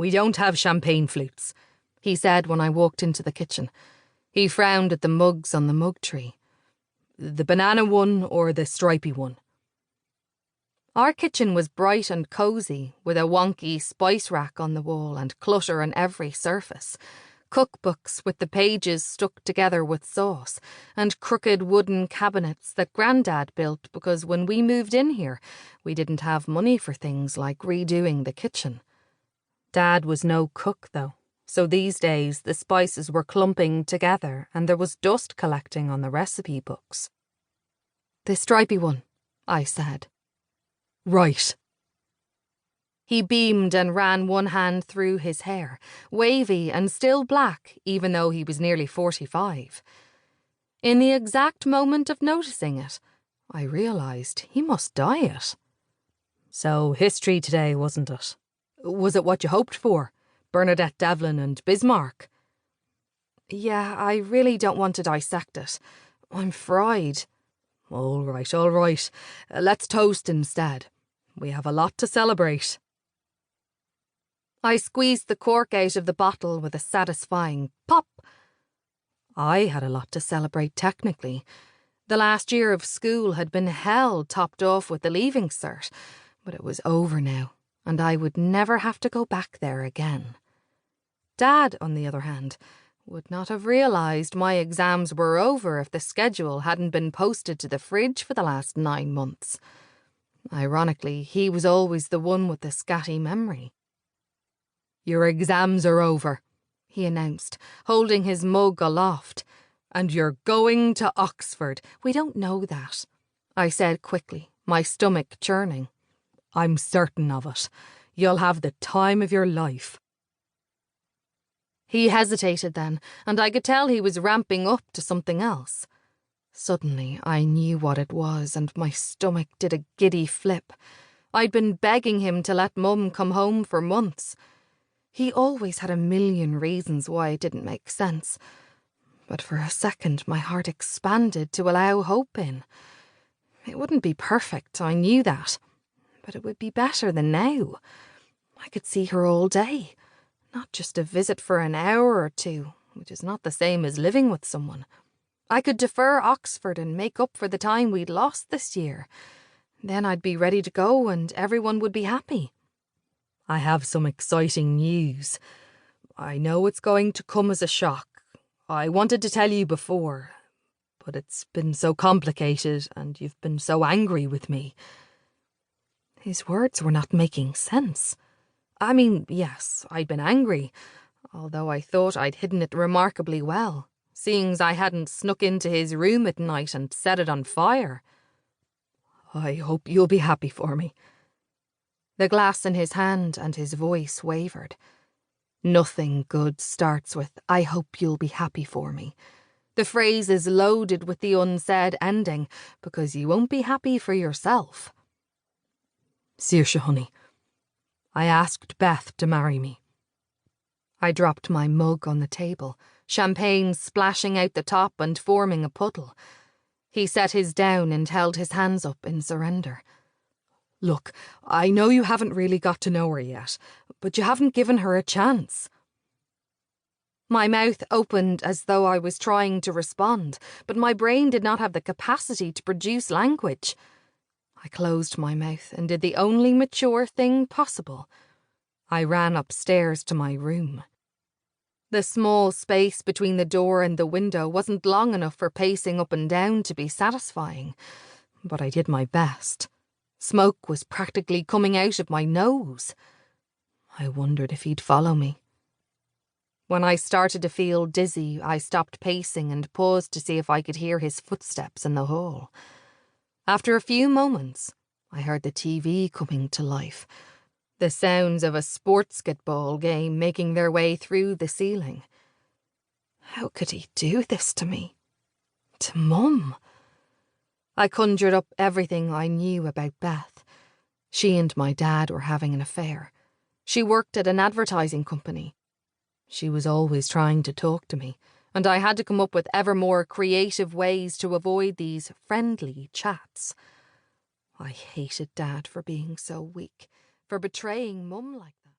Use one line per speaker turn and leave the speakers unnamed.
"We don't have champagne flutes," he said when I walked into the kitchen. He frowned at the mugs on the mug tree. "The banana one or the stripy one?" Our kitchen was bright and cosy, with a wonky spice rack on the wall and clutter on every surface. Cookbooks with the pages stuck together with sauce, and crooked wooden cabinets that Grandad built because when we moved in here, we didn't have money for things like redoing the kitchen. Dad was no cook, though, so these days the spices were clumping together and there was dust collecting on the recipe books. "The stripy one," I said. "Right." He beamed and ran one hand through his hair, wavy and still black even though he was nearly 45. In the exact moment of noticing it, I realised he must dye it. "So history today, wasn't it? Was it what you hoped for? Bernadette Devlin and Bismarck?" "Yeah, I really don't want to dissect it. I'm fried." All right. Let's toast instead. We have a lot to celebrate." I squeezed the cork out of the bottle with a satisfying pop. I had a lot to celebrate technically. The last year of school had been hell, topped off with the leaving cert, but it was over now, and I would never have to go back there again. Dad, on the other hand, would not have realised my exams were over if the schedule hadn't been posted to the fridge for the last 9 months. Ironically, he was always the one with the scatty memory. "Your exams are over," he announced, holding his mug aloft. "And you're going to Oxford." "We don't know that," I said quickly, my stomach churning. "I'm certain of it. You'll have the time of your life." He hesitated then, and I could tell he was ramping up to something else. Suddenly, I knew what it was, and my stomach did a giddy flip. I'd been begging him to let Mum come home for months. He always had a million reasons why it didn't make sense. But for a second, my heart expanded to allow hope in. It wouldn't be perfect, I knew that. But it would be better than now. I could see her all day. Not just a visit for an hour or two, which is not the same as living with someone. I could defer Oxford and make up for the time we'd lost this year. Then I'd be ready to go and everyone would be happy. "I have some exciting news. I know it's going to come as a shock. I wanted to tell you before, but it's been so complicated and you've been so angry with me." His words were not making sense. I mean, yes, I'd been angry, although I thought I'd hidden it remarkably well, seeing as I hadn't snuck into his room at night and set it on fire. "I hope you'll be happy for me." The glass in his hand and his voice wavered. Nothing good starts with, "I hope you'll be happy for me." The phrase is loaded with the unsaid ending, because you won't be happy for yourself. "Saoirse, honey, I asked Beth to marry me." I dropped my mug on the table, champagne splashing out the top and forming a puddle. He set his down and held his hands up in surrender. "Look, I know you haven't really got to know her yet, but you haven't given her a chance." My mouth opened as though I was trying to respond, but my brain did not have the capacity to produce language. I closed my mouth and did the only mature thing possible. I ran upstairs to my room. The small space between the door and the window wasn't long enough for pacing up and down to be satisfying, but I did my best. Smoke was practically coming out of my nose. I wondered if he'd follow me. When I started to feel dizzy, I stopped pacing and paused to see if I could hear his footsteps in the hall. After a few moments, I heard the TV coming to life, the sounds of a sportsball game making their way through the ceiling. How could he do this to me? To Mum? I conjured up everything I knew about Beth. She and my dad were having an affair. She worked at an advertising company. She was always trying to talk to me, and I had to come up with ever more creative ways to avoid these friendly chats. I hated Dad for being so weak, for betraying Mum like